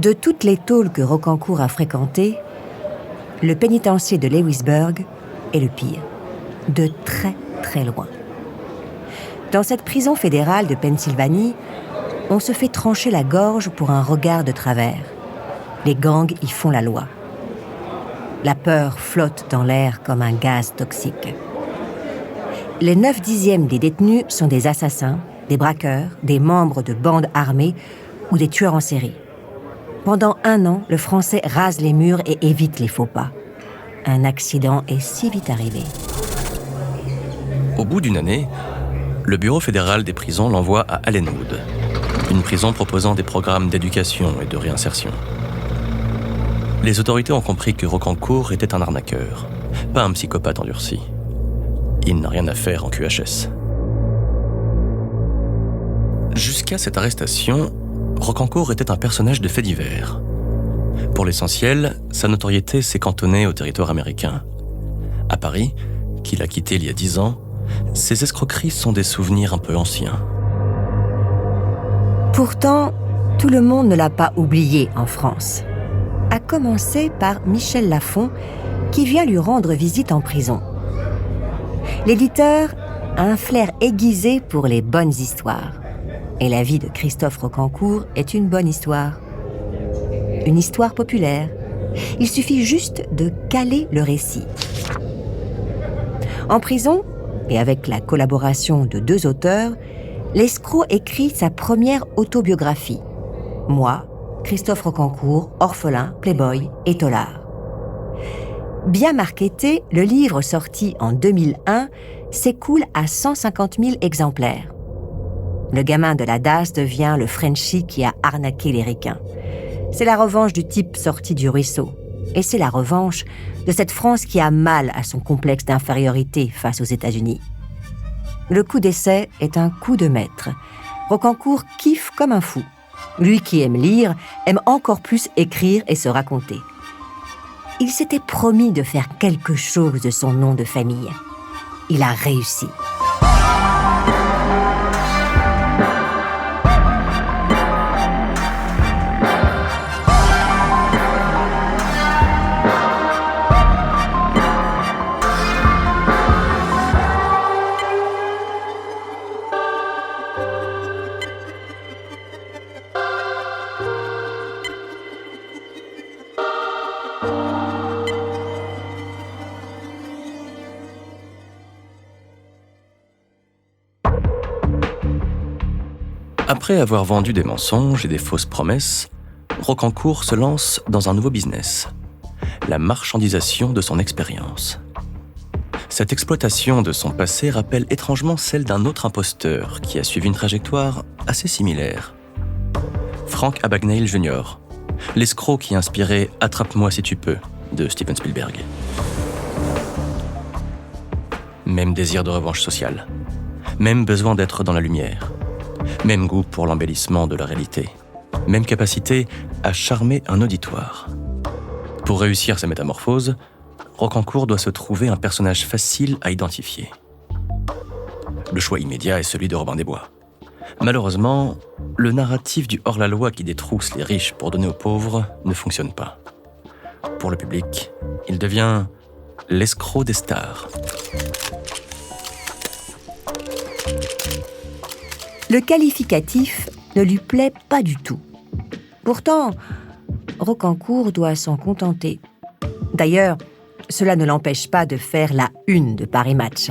De toutes les tôles que Rocancourt a fréquentées, le pénitencier de Lewisburg est le pire, de très très loin. Dans cette prison fédérale de Pennsylvanie, on se fait trancher la gorge pour un regard de travers. Les gangs y font la loi. La peur flotte dans l'air comme un gaz toxique. Les 9/10 des détenus sont des assassins, des braqueurs, des membres de bandes armées ou des tueurs en série. Pendant 1 an, le Français rase les murs et évite les faux pas. Un accident est si vite arrivé. Au bout d'1 année, le Bureau fédéral des prisons l'envoie à Allenwood, une prison proposant des programmes d'éducation et de réinsertion. Les autorités ont compris que Rocancourt était un arnaqueur, pas un psychopathe endurci. Il n'a rien à faire en QHS. Jusqu'à cette arrestation, Rocancourt était un personnage de fait divers. Pour l'essentiel, sa notoriété s'est cantonnée au territoire américain. À Paris, qu'il a quitté il y a 10 ans, ses escroqueries sont des souvenirs un peu anciens. Pourtant, tout le monde ne l'a pas oublié en France. À commencer par Michel Lafon, qui vient lui rendre visite en prison. L'éditeur a un flair aiguisé pour les bonnes histoires. Et la vie de Christophe Rocancourt est une bonne histoire. Une histoire populaire. Il suffit juste de caler le récit. En prison, et avec la collaboration de 2 auteurs, l'escroc écrit sa première autobiographie. Moi, Christophe Rocancourt, orphelin, playboy et tôlard. Bien marketé, le livre sorti en 2001 s'écoule à 150 000 exemplaires. Le gamin de la DAS devient le Frenchie qui a arnaqué les ricains. C'est la revanche du type sorti du ruisseau. Et c'est la revanche de cette France qui a mal à son complexe d'infériorité face aux États-Unis. Le coup d'essai est un coup de maître. Rocancourt kiffe comme un fou. Lui qui aime lire, aime encore plus écrire et se raconter. Il s'était promis de faire quelque chose de son nom de famille. Il a réussi. Après avoir vendu des mensonges et des fausses promesses, Rocancourt se lance dans un nouveau business, la marchandisation de son expérience. Cette exploitation de son passé rappelle étrangement celle d'un autre imposteur qui a suivi une trajectoire assez similaire. Frank Abagnale Jr., l'escroc qui a inspiré « Attrape-moi si tu peux » de Steven Spielberg. Même désir de revanche sociale, même besoin d'être dans la lumière, même goût pour l'embellissement de la réalité, même capacité à charmer un auditoire. Pour réussir sa métamorphose, Rocancourt doit se trouver un personnage facile à identifier. Le choix immédiat est celui de Robin des Bois. Malheureusement, le narratif du hors-la-loi qui détrousse les riches pour donner aux pauvres ne fonctionne pas. Pour le public, il devient l'escroc des stars. Le qualificatif ne lui plaît pas du tout. Pourtant, Rocancourt doit s'en contenter. D'ailleurs, cela ne l'empêche pas de faire la une de Paris Match.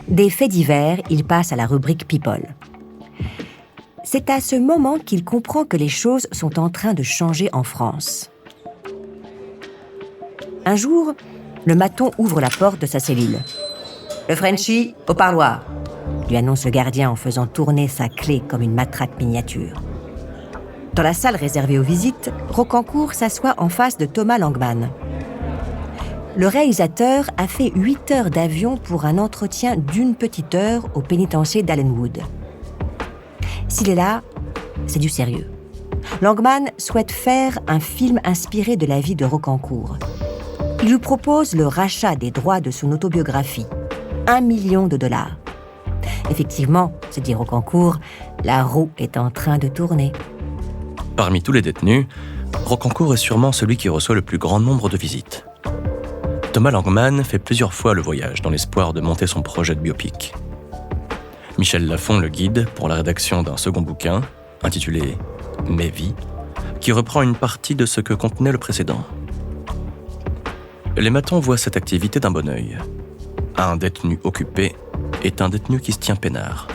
Des faits divers, il passe à la rubrique People. C'est à ce moment qu'il comprend que les choses sont en train de changer en France. Un jour, le maton ouvre la porte de sa cellule. « Le Frenchie, au parloir !» lui annonce le gardien en faisant tourner sa clé comme une matraque miniature. Dans la salle réservée aux visites, Rocancourt s'assoit en face de Thomas Langman. Le réalisateur a fait 8 heures d'avion pour un entretien d'1 petite heure au pénitencier d'Allenwood. S'il est là, c'est du sérieux. Langman souhaite faire un film inspiré de la vie de Rocancourt. Il lui propose le rachat des droits de son autobiographie, $1 million. Effectivement, se dit Rocancourt, la roue est en train de tourner. Parmi tous les détenus, Rocancourt est sûrement celui qui reçoit le plus grand nombre de visites. Thomas Langmann fait plusieurs fois le voyage dans l'espoir de monter son projet de biopic. Michel Lafon le guide pour la rédaction d'un second bouquin, intitulé « Mes vies », qui reprend une partie de ce que contenait le précédent. Les matons voient cette activité d'un bon œil. Un détenu occupé est un détenu qui se tient peinard.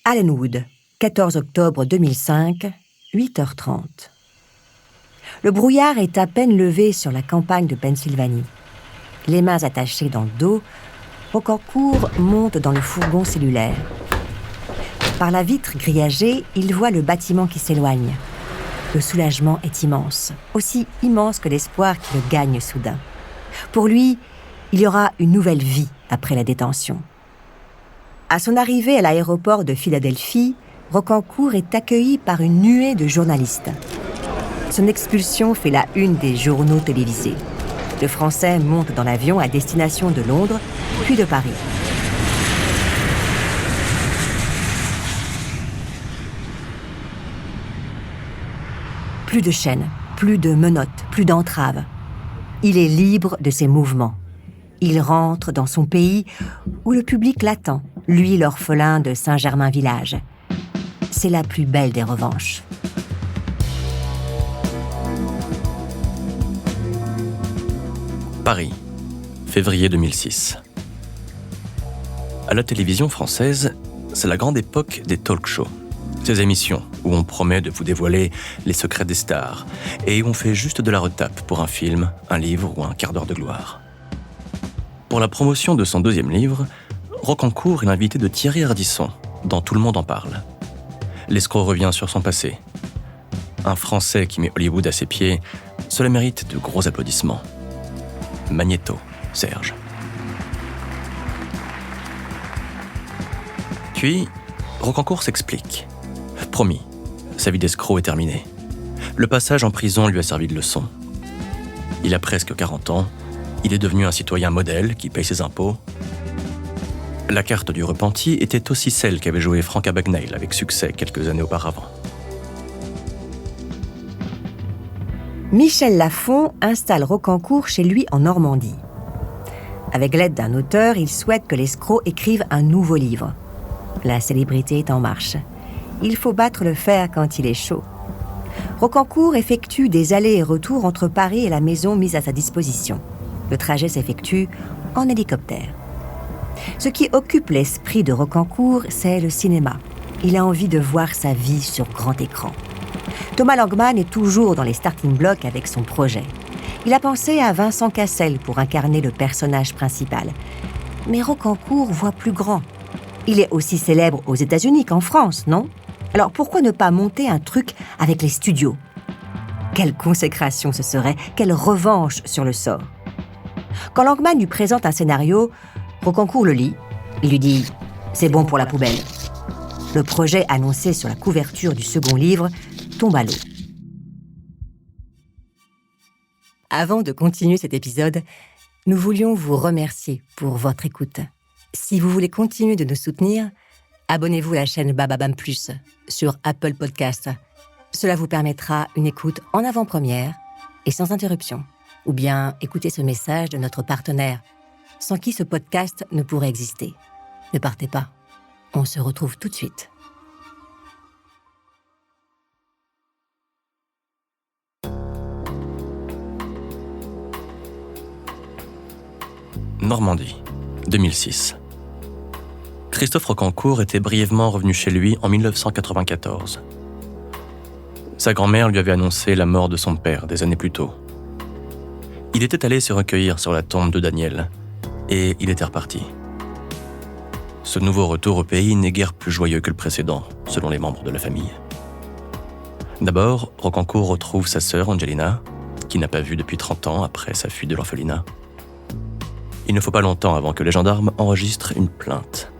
Allenwood, 14 octobre 2005, 8h30. Le brouillard est à peine levé sur la campagne de Pennsylvanie. Les mains attachées dans le dos, Rocancourt monte dans le fourgon cellulaire. Par la vitre grillagée, il voit le bâtiment qui s'éloigne. Le soulagement est immense, aussi immense que l'espoir qui le gagne soudain. Pour lui, il y aura une nouvelle vie après la détention. À son arrivée à l'aéroport de Philadelphie, Rocancourt est accueilli par une nuée de journalistes. Son expulsion fait la une des journaux télévisés. Le Français monte dans l'avion à destination de Londres, puis de Paris. Plus de chaînes, plus de menottes, plus d'entraves. Il est libre de ses mouvements. Il rentre dans son pays où le public l'attend, lui l'orphelin de Saint-Germain-Village. C'est la plus belle des revanches. Paris, février 2006. À la télévision française, c'est la grande époque des talk-shows. Ces émissions où on promet de vous dévoiler les secrets des stars et où on fait juste de la retape pour un film, un livre ou un quart d'heure de gloire. Pour la promotion de son deuxième livre, Rocancourt est l'invité de Thierry Ardisson, dont Tout le monde en parle. L'escroc revient sur son passé. Un Français qui met Hollywood à ses pieds, cela mérite de gros applaudissements. Magnéto, Serge. Puis, Rocancourt s'explique. Promis, sa vie d'escroc est terminée. Le passage en prison lui a servi de leçon. Il a presque 40 ans, il est devenu un citoyen modèle qui paye ses impôts. La carte du repenti était aussi celle qu'avait jouée Frank Abagnale avec succès quelques années auparavant. Michel Lafon installe Rocancourt chez lui en Normandie. Avec l'aide d'un auteur, il souhaite que l'escroc écrive un nouveau livre. La célébrité est en marche. Il faut battre le fer quand il est chaud. Rocancourt effectue des allers et retours entre Paris et la maison mise à sa disposition. Le trajet s'effectue en hélicoptère. Ce qui occupe l'esprit de Rocancourt, c'est le cinéma. Il a envie de voir sa vie sur grand écran. Thomas Langmann est toujours dans les starting blocks avec son projet. Il a pensé à Vincent Cassel pour incarner le personnage principal. Mais Rocancourt voit plus grand. Il est aussi célèbre aux États-Unis qu'en France, non ? Alors pourquoi ne pas monter un truc avec les studios ? Quelle consécration ce serait, quelle revanche sur le sort. Quand Langmann lui présente un scénario, Rocancourt le lit. Il lui dit « C'est bon pour la poubelle ». Le projet annoncé sur la couverture du second livre tombe à l'eau. Avant de continuer cet épisode, nous voulions vous remercier pour votre écoute. Si vous voulez continuer de nous soutenir, abonnez-vous à la chaîne Bababam Plus sur Apple Podcasts. Cela vous permettra une écoute en avant-première et sans interruption. Ou bien écoutez ce message de notre partenaire, sans qui ce podcast ne pourrait exister. Ne partez pas, on se retrouve tout de suite. Normandie, 2006. Christophe Rocancourt était brièvement revenu chez lui en 1994. Sa grand-mère lui avait annoncé la mort de son père des années plus tôt. Il était allé se recueillir sur la tombe de Daniel, et il était reparti. Ce nouveau retour au pays n'est guère plus joyeux que le précédent, selon les membres de la famille. D'abord, Rocancourt retrouve sa sœur Angelina, qu'il n'a pas vue depuis 30 ans après sa fuite de l'orphelinat. Il ne faut pas longtemps avant que les gendarmes enregistrent une plainte.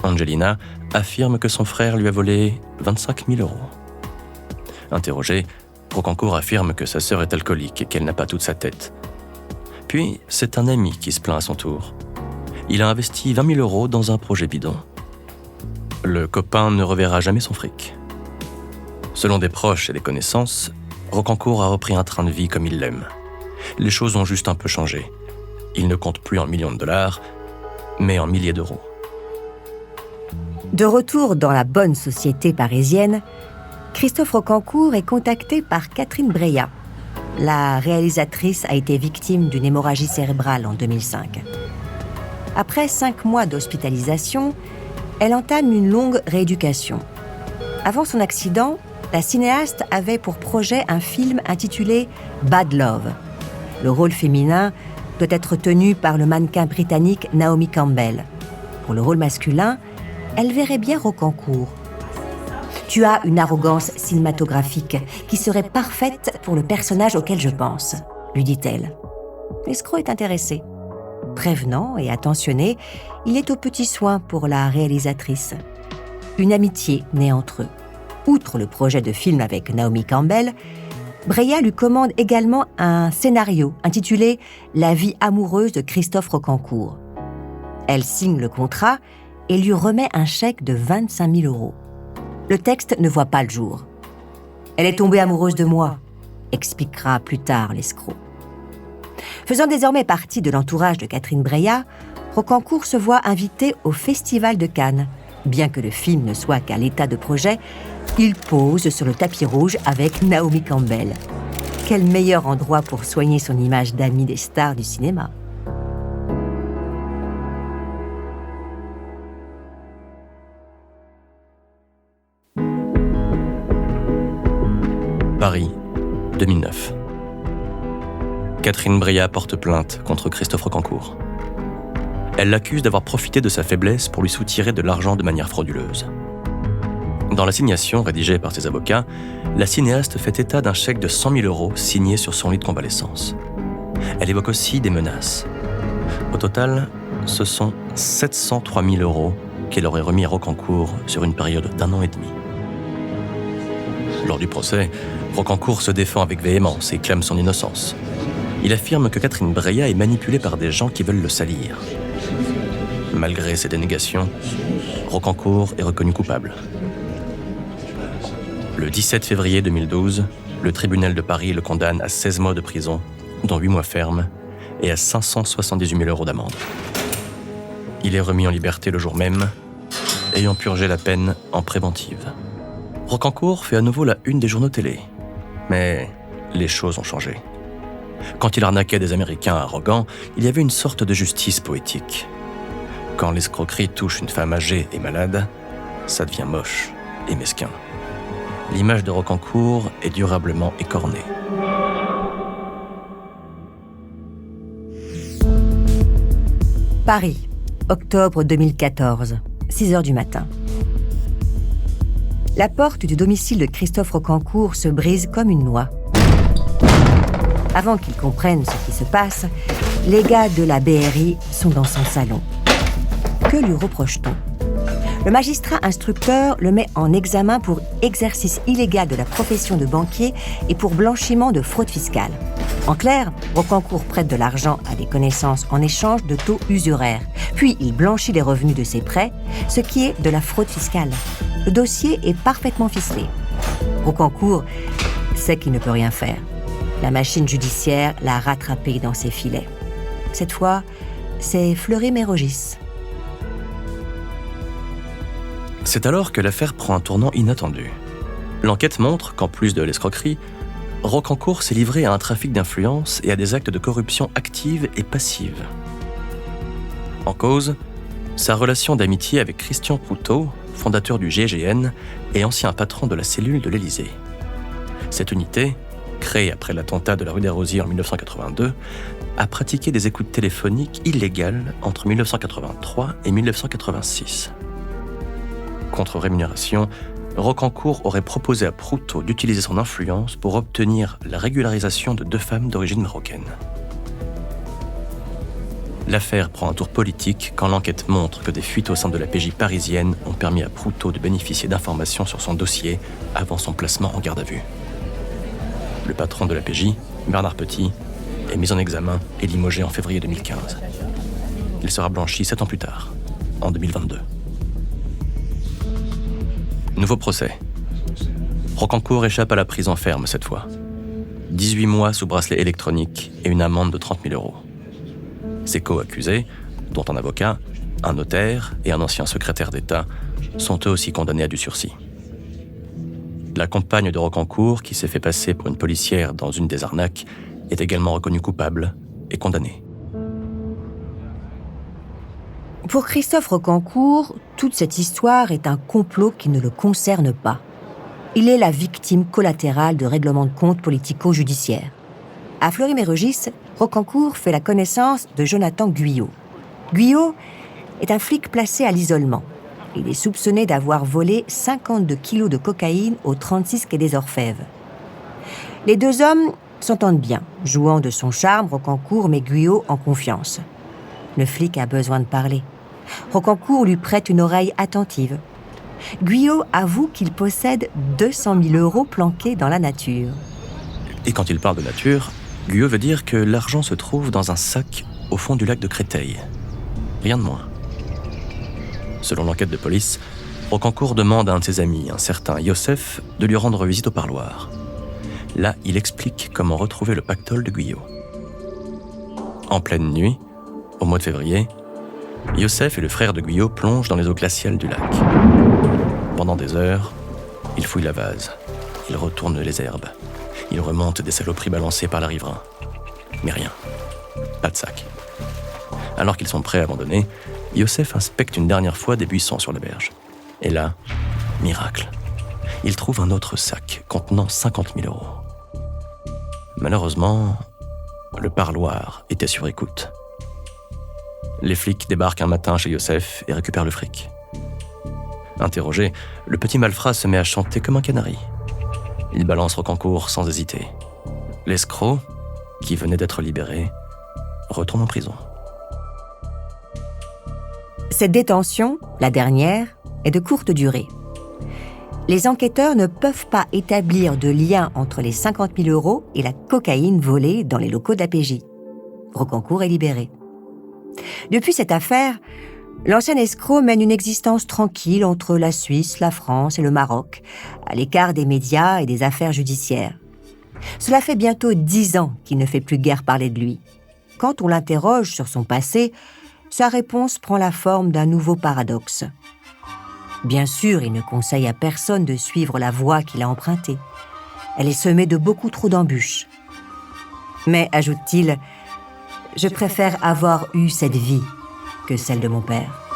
Angelina affirme que son frère lui a volé 25 000 €. Interrogé, Rocancourt affirme que sa sœur est alcoolique et qu'elle n'a pas toute sa tête. Puis, c'est un ami qui se plaint à son tour. il a investi 20 000 € dans un projet bidon. Le copain ne reverra jamais son fric. Selon des proches et des connaissances, Rocancourt a repris un train de vie comme il l'aime. Les choses ont juste un peu changé. Il ne compte plus en millions de dollars, mais en milliers d'euros. De retour dans la bonne société parisienne, Christophe Rocancourt est contacté par Catherine Breillat. La réalisatrice a été victime d'une hémorragie cérébrale en 2005. Après 5 mois d'hospitalisation, elle entame une longue rééducation. Avant son accident, la cinéaste avait pour projet un film intitulé « Bad Love ». Le rôle féminin doit être tenu par le mannequin britannique Naomi Campbell. Pour le rôle masculin, elle verrait bien Rocancourt. « Tu as une arrogance cinématographique qui serait parfaite pour le personnage auquel je pense », lui dit-elle. L'escroc est intéressé. Prévenant et attentionné, il est aux petits soins pour la réalisatrice. Une amitié naît entre eux. Outre le projet de film avec Naomi Campbell, Breillat lui commande également un scénario intitulé « La vie amoureuse de Christophe Rocancourt ». Elle signe le contrat et lui remet un chèque de 25 000 €. Le texte ne voit pas le jour. « Elle est tombée amoureuse de moi », expliquera plus tard l'escroc. Faisant désormais partie de l'entourage de Catherine Breillat, Rocancourt se voit invité au Festival de Cannes. Bien que le film ne soit qu'à l'état de projet, il pose sur le tapis rouge avec Naomi Campbell. Quel meilleur endroit pour soigner son image d'ami des stars du cinéma. Paris, 2009. Catherine Breillat porte plainte contre Christophe Rocancourt. Elle l'accuse d'avoir profité de sa faiblesse pour lui soutirer de l'argent de manière frauduleuse. Dans l'assignation rédigée par ses avocats, la cinéaste fait état d'un chèque de 100 000 € signé sur son lit de convalescence. Elle évoque aussi des menaces. Au total, ce sont 703 000 € qu'elle aurait remis à Rocancourt sur une période d'1 an et demi. Lors du procès, Rocancourt se défend avec véhémence et clame son innocence. Il affirme que Catherine Breillat est manipulée par des gens qui veulent le salir. Malgré ses dénégations, Rocancourt est reconnu coupable. Le 17 février 2012, le tribunal de Paris le condamne à 16 mois de prison, dont 8 mois fermes, et à 578 000 € d'amende. Il est remis en liberté le jour même, ayant purgé la peine en préventive. Rocancourt fait à nouveau la une des journaux télé. Mais les choses ont changé. Quand il arnaquait des Américains arrogants, il y avait une sorte de justice poétique. Quand l'escroquerie touche une femme âgée et malade, ça devient moche et mesquin. L'image de Rocancourt est durablement écornée. Paris, octobre 2014, 6h du matin. La porte du domicile de Christophe Rocancourt se brise comme une noix. Avant qu'il comprenne ce qui se passe, les gars de la BRI sont dans son salon. Que lui reproche-t-on ? Le magistrat instructeur le met en examen pour exercice illégal de la profession de banquier et pour blanchiment de fraude fiscale. En clair, Rocancourt prête de l'argent à des connaissances en échange de taux usuraires. Puis il blanchit les revenus de ses prêts, ce qui est de la fraude fiscale. Le dossier est parfaitement ficelé. Rocancourt sait qu'il ne peut rien faire. La machine judiciaire l'a rattrapé dans ses filets. Cette fois, c'est Fleury-Mérogis. C'est alors que l'affaire prend un tournant inattendu. L'enquête montre qu'en plus de l'escroquerie, Rocancourt s'est livré à un trafic d'influence et à des actes de corruption active et passive. En cause, sa relation d'amitié avec Christian Proutot, fondateur du GIGN et ancien patron de la cellule de l'Élysée. Cette unité, créée après l'attentat de la rue des Rosiers en 1982, a pratiqué des écoutes téléphoniques illégales entre 1983 et 1986. Contre rémunération, Rocancourt aurait proposé à Proutot d'utiliser son influence pour obtenir la régularisation de 2 femmes d'origine marocaine. L'affaire prend un tour politique quand l'enquête montre que des fuites au sein de la PJ parisienne ont permis à Proutot de bénéficier d'informations sur son dossier avant son placement en garde à vue. Le patron de la PJ, Bernard Petit, est mis en examen et limogé en février 2015. Il sera blanchi 7 ans plus tard, en 2022. Nouveau procès. Rocancourt échappe à la prison ferme cette fois. 18 mois sous bracelet électronique et une amende de 30 000 €. Ses co-accusés, dont un avocat, un notaire et un ancien secrétaire d'État, sont eux aussi condamnés à du sursis. La compagne de Rocancourt, qui s'est fait passer pour une policière dans une des arnaques, est également reconnue coupable et condamnée. Pour Christophe Rocancourt, toute cette histoire est un complot qui ne le concerne pas. Il est la victime collatérale de règlements de comptes politico-judiciaires. À Fleury-Mérogis, Rocancourt fait la connaissance de Jonathan Guyot. Guyot est un flic placé à l'isolement. Il est soupçonné d'avoir volé 52 kilos de cocaïne au 36 quai des Orfèvres. Les deux hommes s'entendent bien. Jouant de son charme, Rocancourt met Guyot en confiance. Le flic a besoin de parler. Rocancourt lui prête une oreille attentive. Guyot avoue qu'il possède 200 000 € planqués dans la nature. Et quand il parle de nature, Guyot veut dire que l'argent se trouve dans un sac au fond du lac de Créteil. Rien de moins. Selon l'enquête de police, Rocancourt demande à un de ses amis, un certain Youssef, de lui rendre visite au parloir. Là, il explique comment retrouver le pactole de Guyot. En pleine nuit, au mois de février, Youssef et le frère de Guyot plongent dans les eaux glaciales du lac. Pendant des heures, ils fouillent la vase, ils retournent les herbes, ils remontent des saloperies balancées par la riverain. Mais rien, pas de sac. Alors qu'ils sont prêts à abandonner, Youssef inspecte une dernière fois des buissons sur la berge. Et là, miracle, il trouve un autre sac contenant 50 000 €. Malheureusement, le parloir était sur écoute. Les flics débarquent un matin chez Youssef et récupèrent le fric. Interrogé, le petit malfrat se met à chanter comme un canari. Il balance Rocancourt sans hésiter. L'escroc, qui venait d'être libéré, retourne en prison. Cette détention, la dernière, est de courte durée. Les enquêteurs ne peuvent pas établir de lien entre les 50 000 € et la cocaïne volée dans les locaux de la PJ. Rocancourt est libéré. Depuis cette affaire, l'ancien escroc mène une existence tranquille entre la Suisse, la France et le Maroc, à l'écart des médias et des affaires judiciaires. Cela fait bientôt 10 ans qu'il ne fait plus guère parler de lui. Quand on l'interroge sur son passé, sa réponse prend la forme d'un nouveau paradoxe. Bien sûr, il ne conseille à personne de suivre la voie qu'il a empruntée. Elle est semée de beaucoup trop d'embûches. Mais, ajoute-t-il, je préfère avoir eu cette vie que celle de mon père.